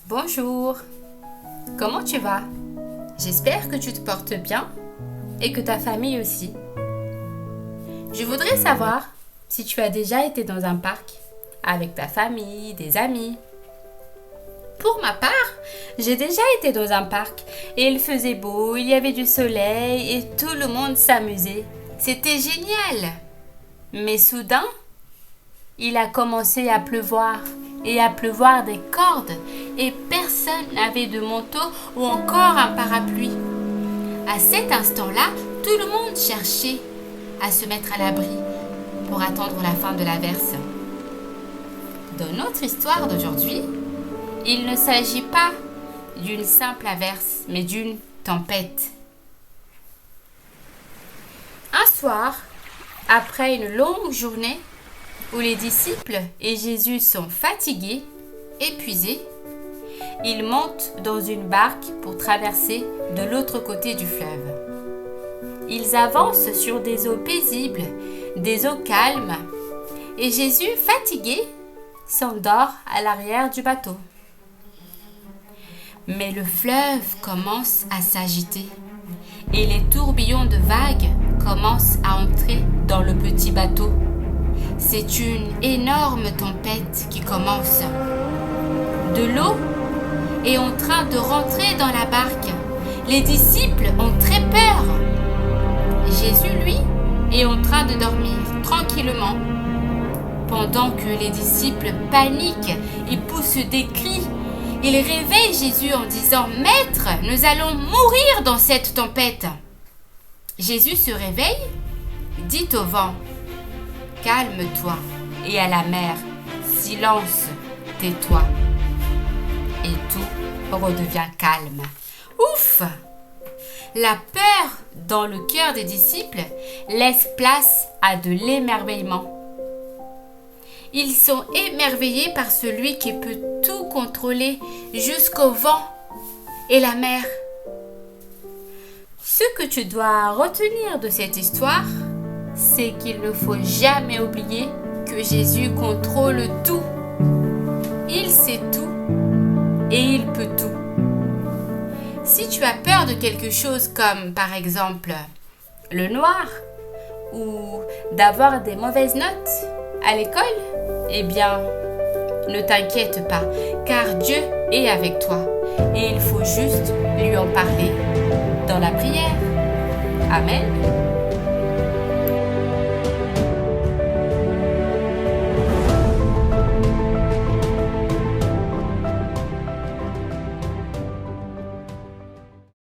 Bonjour, comment tu vas? J'espère que tu te portes bien et que ta famille aussi. Je voudrais savoir si tu as déjà été dans un parc avec ta famille, des amis. Pour ma part, j'ai déjà été dans un parc et il faisait beau, il y avait du soleil et tout le monde s'amusait. C'était génial. Mais soudain, il a commencé à pleuvoir et à pleuvoir des cordes et personne n'avait de manteau ou encore un parapluie. À cet instant-là, tout le monde cherchait à se mettre à l'abri pour attendre la fin de l'averse. Dans notre histoire d'aujourd'hui, il ne s'agit pas d'une simple averse, mais d'une tempête. Un soir, après une longue journée, où les disciples et Jésus sont fatigués, épuisés, ils montent dans une barque pour traverser de l'autre côté du fleuve. Ils avancent sur des eaux paisibles, des eaux calmes, et Jésus, fatigué, s'endort à l'arrière du bateau. Mais le fleuve commence à s'agiter et les tourbillons de vagues commencent à entrer dans le petit bateau. C'est une énorme tempête qui commence. De l'eau est en train de rentrer dans la barque. Les disciples ont très peur. Jésus, lui, est en train de dormir tranquillement. Pendant que les disciples paniquent et poussent des cris, ils réveillent Jésus en disant « Maître, nous allons mourir dans cette tempête !» Jésus se réveille, dit au vent « Calme-toi » et à la mer « Silence, tais-toi » et tout redevient calme. Ouf! La peur dans le cœur des disciples laisse place à de l'émerveillement. Ils sont émerveillés par celui qui peut tout contrôler jusqu'au vent et la mer. Ce que tu dois retenir de cette histoire, c'est qu'il ne faut jamais oublier que Jésus contrôle tout. Il sait tout et il peut tout. Si tu as peur de quelque chose comme par exemple le noir ou d'avoir des mauvaises notes à l'école, eh bien, ne t'inquiète pas, car Dieu est avec toi et il faut juste lui en parler dans la prière. Amen.